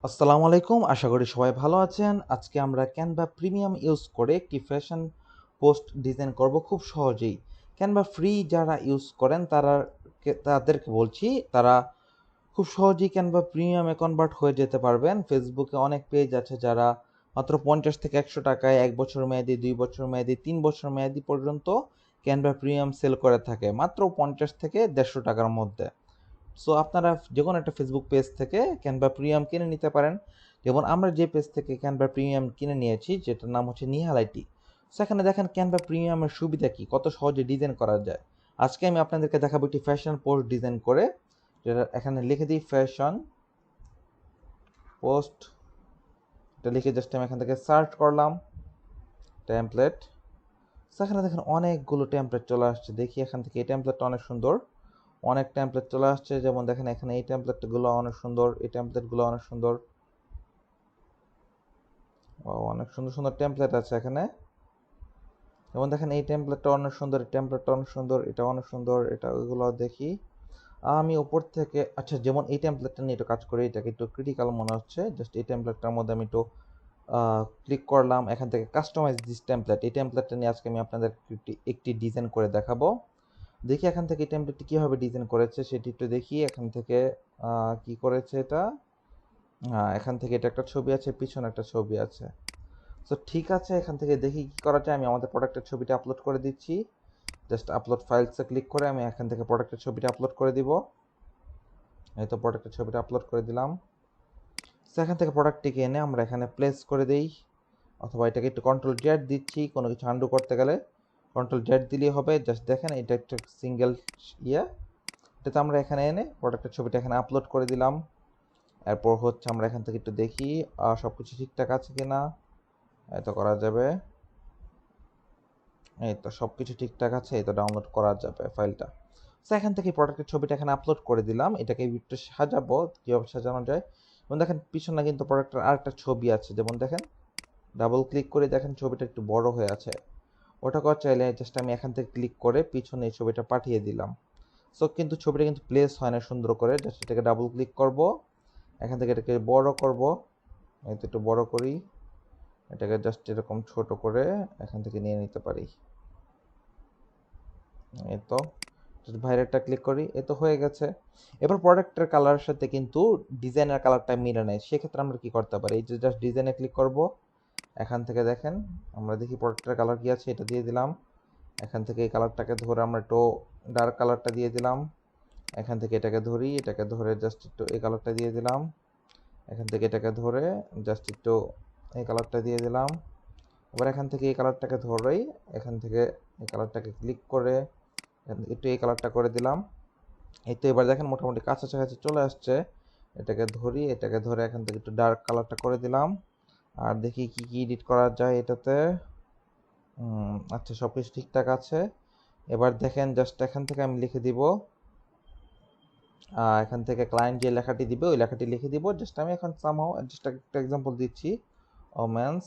আসসালামু আলাইকুম, আশা করি সবাই ভালো আছেন। আজকে আমরা ক্যানভা প্রিমিয়াম ইউজ করে একটি ফ্যাশন পোস্ট ডিজাইন করব খুব সহজেই। ক্যানভা ফ্রি যারা ইউজ করেন তাদেরকে বলছি, তারা খুব সহজেই ক্যানভা প্রিমিয়ামে কনভার্ট হয়ে যেতে পারবেন। ফেসবুকে অনেক পেজ আছে যারা মাত্র 50 থেকে 100 টাকায় 1 বছর মেয়াদি, 2 বছর মেয়াদি, 3 বছর মেয়াদি পর্যন্ত ক্যানভা প্রিমিয়াম সেল করে থাকে মাত্র 50 থেকে 150 টাকার মধ্যে। সো আপনারা যেকোনো একটা ফেসবুক পেজ থেকে ক্যানভা প্রিমিয়াম কিনে নিতে পারেন। যেমন আমরা যে পেজ থেকে ক্যানভা প্রিমিয়াম কিনে নিয়েছি, যেটার নাম হচ্ছে নিহাল আইটি। সেখানে দেখেন ক্যানভা প্রিমিয়ামের সুবিধা কি, কত সহজে ডিজাইন করা যায়। আজকে আমি আপনাদেরকে দেখাবো একটি ফ্যাশন পোস্ট ডিজাইন করে, যেটা এখানে লিখে দিই ফ্যাশন পোস্ট। এটা লিখে জাস্ট আমি এখান থেকে সার্চ করলাম টেমপ্লেট। সেখানে দেখেন অনেকগুলো টেমপ্লেট চলে আসছে। দেখি এখান থেকে এই টেমপ্লেটটা অনেক সুন্দর, অনেক টেমপ্লেট চলে আসছে। যেমন দেখেন এখানে এই টেমপ্লেটগুলো অনেক সুন্দর, এই টেমপ্লেটগুলো অনেক সুন্দর, অনেক সুন্দর সুন্দর টেমপ্লেট আছে এখানে। যেমন দেখেন এই টেমপ্লেটটা অনেক সুন্দর, এই টেমপ্লেটটা অনেক সুন্দর, এটা অনেক সুন্দর, এটা ওইগুলো দেখি আমি উপর থেকে। আচ্ছা, যেমন এই টেমপ্লেটটা নিয়ে একটু কাজ করি, এটাকে একটু ক্রিটিক্যাল মনে হচ্ছে। জাস্ট এই টেমপ্লেটটার মধ্যে আমি একটু ক্লিক করলাম, এখান থেকে কাস্টমাইজ দিস টেমপ্লেট। এই টেমপ্লেটটা নিয়ে আজকে আমি আপনাদের একটি ডিজাইন করে দেখাবো। দেখি এখান থেকে এই টেমপ্লেটটি কীভাবে ডিজাইন করেছে সেটি একটু দেখি। এখান থেকে কি করেছে এটা, এখান থেকে এটা একটা ছবি আছে, পিছনে একটা ছবি আছে। সো ঠিক আছে, এখান থেকে দেখি কি করা যায়। আমি আমাদের প্রোডাক্টের ছবিটা আপলোড করে দিচ্ছি। জাস্ট আপলোড ফাইলসে ক্লিক করে আমি এখান থেকে প্রোডাক্টের ছবিটা আপলোড করে দিব। এই তো প্রোডাক্টের ছবিটা আপলোড করে দিলাম। সো এখান থেকে প্রোডাক্টটিকে এনে আমরা এখানে প্লেস করে দেই, অথবা এটাকে একটু কন্ট্রোল জেড দিচ্ছি। কোনো কিছু আন্ডু করতে গেলে কন্ট্রোল জেড দিলেই হবে। জাস্ট দেখেন এটা একটা সিঙ্গেল এটাতে আমরা এখানে এনে প্রোডাক্টের ছবিটা এখানে আপলোড করে দিলাম। এরপর হচ্ছে আমরা এখান থেকে একটু দেখি সব কিছু ঠিকঠাক আছে কিনা। এই তো করা যাবে, এই তো সব কিছু ঠিকঠাক আছে, এই তো ডাউনলোড করা যাবে ফাইলটা। সো এখান থেকে প্রোডাক্টের ছবিটা এখানে আপলোড করে দিলাম। এটাকে একটু সাজাবো, কীভাবে সাজানো যায়। যেমন দেখেন পিছনে কিন্তু প্রোডাক্টের আরেকটা ছবি আছে। যেমন দেখেন ডাবল ক্লিক করে দেখেন ছবিটা একটু বড় হয়ে আছে। ওটা করা চাইলে জাস্ট আমি এখান থেকে ক্লিক করে পিছনে এই ছবিটা পাঠিয়ে দিলাম। সো কিন্তু ছবিটা কিন্তু প্লেস হয় না সুন্দর করে। জাস্ট এটাকে ডাবল ক্লিক করব, এখান থেকে এটাকে বড় করব, এই তো একটু বড় করি, এটাকে জাস্ট এরকম ছোট করে এখান থেকে নিয়ে নিতে পারি। এই তো ভাইরালটা ক্লিক করি, এই তো হয়ে গেছে। এবার প্রোডাক্টের কালারের সাথে কিন্তু ডিজাইনের কালারটা মিলে নেয়। সেক্ষেত্রে আমরা কি করতে পারি, এই যে জাস্ট ডিজাইনে ক্লিক করব। এখান থেকে দেখেন আমরা দেখি প্রোডাক্টের কালার কি আছে, এটা দিয়ে দিলাম। এখান থেকে এই কালারটাকে ধরে আমরা একটু ডার্ক কালারটা দিয়ে দিলাম। এখান থেকে এটাকে ধরি, এটাকে ধরে জাস্ট একটু এই কালারটা দিয়ে দিলাম। এখান থেকে এটাকে ধরে জাস্ট একটু এই কালারটা দিয়ে দিলাম। এবার এখান থেকে এই কালারটাকে ধরেই এখান থেকে এই কালারটাকে ক্লিক করে একটু এই কালারটা করে দিলাম। এই তো এবার দেখেন মোটামুটি কাছাকাছি চলে আসছে। এটাকে ধরি, এটাকে ধরে এখান থেকে একটু ডার্ক কালারটা করে দিলাম। আর দেখি কি কি এডিট করা যায় এটাতে। আচ্ছা, সব কিছু ঠিকঠাক আছে। এবার দেখেন জাস্ট এখান থেকে আমি লিখে দিব, এখান থেকে ক্লায়েন্ট যে লেখাটি দিবে ওই লেখাটি লিখে দিব। জাস্ট আমি এখন সামহাও জাস্ট একটা এক্সাম্পল দিচ্ছি, ওমেন্স।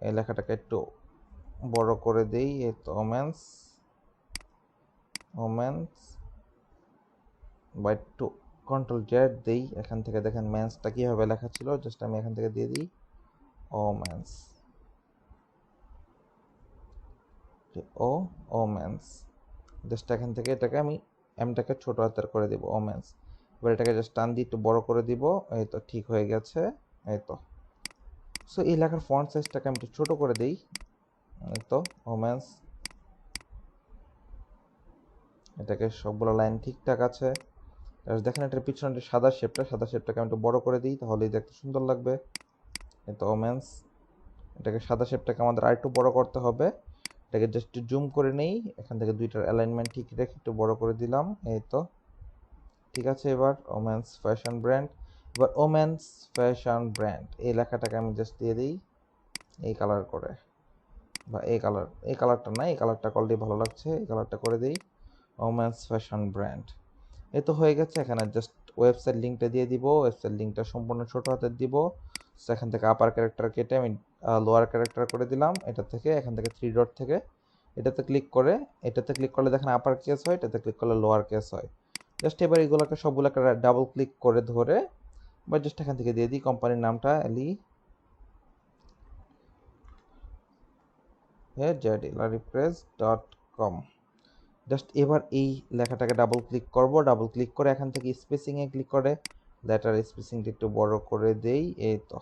এই লেখাটাকে একটু বড় করে দেই, এই তো ওমেন্স, ওমেন্স বা একটু কন্ট্রোল জেড দেই। এখান থেকে দেখেন মেন্সটা কীভাবে লেখা ছিল, জাস্ট আমি এখান থেকে দিয়ে দিই ওমেন্স, ও ওমেন্স। জাস্ট এখান থেকে এটাকে আমি এমটাকে ছোট হাতের করে দেব, ওমেন্স। এবার এটাকে জাস্ট টান দিয়ে একটু বড় করে দিব, এই তো ঠিক হয়ে গেছে। এই তো সো এই লেখার ফন্ট সাইজটাকে আমি একটু ছোট করে দিই, এই তো ওমেন্স। এটাকে সবগুলো লাইন ঠিকঠাক আছে। দেখেন এটার পিছনে সাদা শেপটাকে আমি একটু বড় করে দিই, তাহলেই দেখতে সুন্দর লাগবে। এই তো ওমেন্স। এটাকে সাদা শেপটাকে আমাদের আরেকটু বড় করতে হবে। এটাকে জাস্ট জুম করে নেই, এখান থেকে দুইটার অ্যালাইনমেন্ট ঠিক রেখে একটু বড় করে দিলাম, এই তো ঠিক আছে। এবার ওমেন্স ফ্যাশন ব্র্যান্ড, এবার ওমেন্স ফ্যাশন ব্র্যান্ড এই লেখাটাকে আমি জাস্ট দিয়ে দিই এই কালার করে, বা এই কালারটা না, এই কালারটা করলেই ভালো লাগছে, এই কালারটা করে দিই ওমেন্স ফ্যাশন ব্র্যান্ড। এই তো হয়ে গেছে। এখানে জাস্ট ওয়েবসাইট লিঙ্কটা দিয়ে দিব, ওয়েবসাইট লিঙ্কটা সম্পূর্ণ ছোট হাতের দিব। সেখান থেকে আপার ক্যারেক্টার কেটে আমি লোয়ার ক্যারেক্টার করে দিলাম। এটা থেকে এখান থেকে 3 ডট থেকে এটাতে ক্লিক করে, এটাতে ক্লিক করলে দেখেন আপার কেস হয়, এটাতে ক্লিক করলে লোয়ার কেস হয়। জাস্ট এবার এগুলোকে সবগুলোকে ডাবল ক্লিক করে ধরে বা জাস্ট এখান থেকে দিয়ে দিই কোম্পানির নামটা jadilarypress.com। জাস্ট এবার এই লেখাটাকে ডাবল ক্লিক করব, ডাবল ক্লিক করে এখান থেকে স্পেসিংয়ে ক্লিক করে লেটার স্পেসিংটা একটু বড় করে দেই, এই তো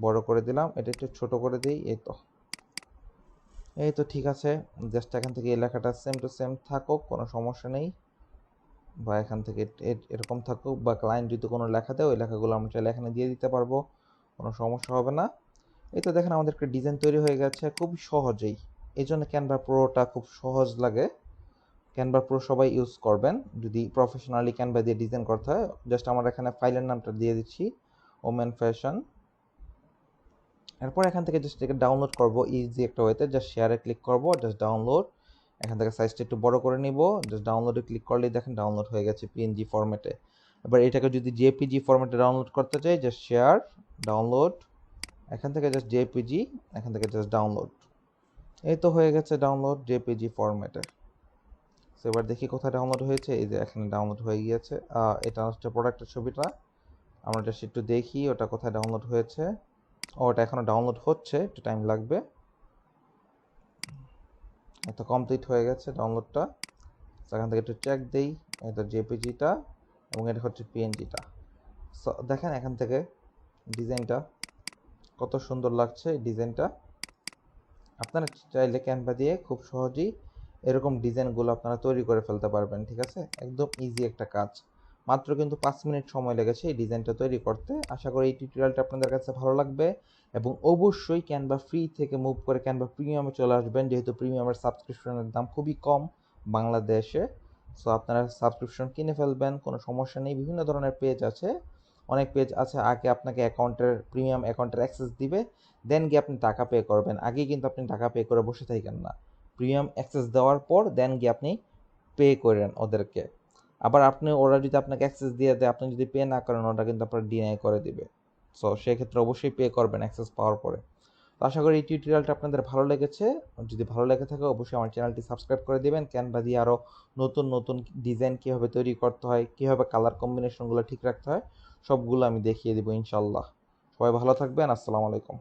বড় করে দিলাম, এটা একটু ছোট করে দিই, এই তো ঠিক আছে। জাস্ট এখান থেকে এই লেখাটা সেম টু সেম থাকুক, কোনো সমস্যা নেই, বা এখান থেকে এরকম থাকুক, বা ক্লায়েন্ট যদি কোনো লেখা দেয় ওই লেখাগুলো আমরা চাইলে এখানে দিয়ে দিতে পারবো, কোনো সমস্যা হবে না। এই তো দেখেন আমাদের একটা ডিজাইন তৈরি হয়ে গেছে খুব সহজেই। এই জন্য ক্যানভা প্রোটা খুব সহজ লাগে। ক্যানভা প্রো সবাই ইউজ করবেন যদি প্রফেশনালি ক্যানভা দিয়ে ডিজাইন করতে হয়। জাস্ট আমরা এখানে ফাইলের নামটা দিয়ে দিচ্ছি ওমেন ফ্যাশন। এরপর এখান থেকে জাস্ট এটাকে ডাউনলোড করবো ইজি একটা ওয়েতে, জাস্ট শেয়ারে ক্লিক করবো, জাস্ট ডাউনলোড, এখান থেকে সাইজটা একটু বড় করে নিব, জাস্ট ডাউনলোডে ক্লিক করলেই দেখেন ডাউনলোড হয়ে গেছে পিএনজি ফরম্যাটে। এবার এটাকে যদি জেপিজি ফরম্যাটে ডাউনলোড করতে চাই, জাস্ট শেয়ার, ডাউনলোড, এখান থেকে জাস্ট জেপিজি, এখান থেকে জাস্ট ডাউনলোড, এই তো হয়ে গেছে ডাউনলোড জেপিজি ফরম্যাটে। সো এবার দেখি কোথায় ডাউনলোড হয়েছে, এই যে এখানে ডাউনলোড হয়ে গিয়েছে। এটা হচ্ছে প্রোডাক্টের ছবিটা, আমরা জাস্ট একটু দেখি ওটা কোথায় ডাউনলোড হয়েছে। ওটা এখনো ডাউনলোড হচ্ছে, একটু টাইম লাগবে। এটা কমপ্লিট হয়ে গেছে ডাউনলোডটা, এখান থেকে একটু চেক দেই, এটা জেপিজিটা এবং এটা হচ্ছে পিএনজিটা। সো দেখেন এখান থেকে ডিজাইনটা কত সুন্দর লাগছে। এই ডিজাইনটা আপনারা চাইলে ক্যানভা দিয়ে খুব সহজেই এরকম ডিজাইনগুলো আপনারা তৈরি করে ফেলতে পারবেন, ঠিক আছে? একদম ইজি একটা কাজ, মাত্র কিন্তু 5 মিনিট সময় লেগেছে এই ডিজাইনটা তৈরি করতে। আশা করি এই টিউটোরিয়ালটা আপনাদের কাছে ভালো লাগবে এবং অবশ্যই ক্যানভা ফ্রি থেকে মুভ করে ক্যানভা প্রিমিয়ামে চলে আসবেন, যেহেতু প্রিমিয়ামের সাবস্ক্রিপশনের দাম খুবই কম বাংলাদেশে। সো আপনারা সাবস্ক্রিপশন কিনে ফেলবেন, কোনো সমস্যা নেই। বিভিন্ন ধরনের পেজ আছে, অনেক পেজ আছে, আগে আপনাকে প্রিমিয়াম অ্যাকাউন্টের অ্যাক্সেস দিবে, দেন গিয়ে আপনি টাকা পে করবেন। আগেই কিন্তু আপনি টাকা পে করে বসে থাকেন না, প্রিমিয়াম অ্যাক্সেস দেওয়ার পর দেন গিয়ে আপনি পে করেন ওদেরকে। আবার ওরা যদি আপনাকে অ্যাক্সেস দিয়ে দেয়, আপনি যদি পে না করেন ওটা কিন্তু আপনার ডিনাই করে দিবে। সো সেক্ষেত্রে অবশ্যই পে করবেন অ্যাক্সেস পাওয়ার পরে। তো আশা করি এই টিউটোরিয়ালটা আপনাদের ভালো লেগেছে। যদি ভালো লেগে থাকে অবশ্যই আমার চ্যানেলটি সাবস্ক্রাইব করে দিবেন। ক্যানভা দিয়ে আরও নতুন নতুন ডিজাইন কীভাবে তৈরি করতে হয়, কীভাবে কালার কম্বিনেশনগুলো ঠিক রাখতে হয়, সবগুলো আমি দেখিয়ে দেবো ইনশাল্লাহ। সবাই ভালো থাকবেন, আসসালামু আলাইকুম।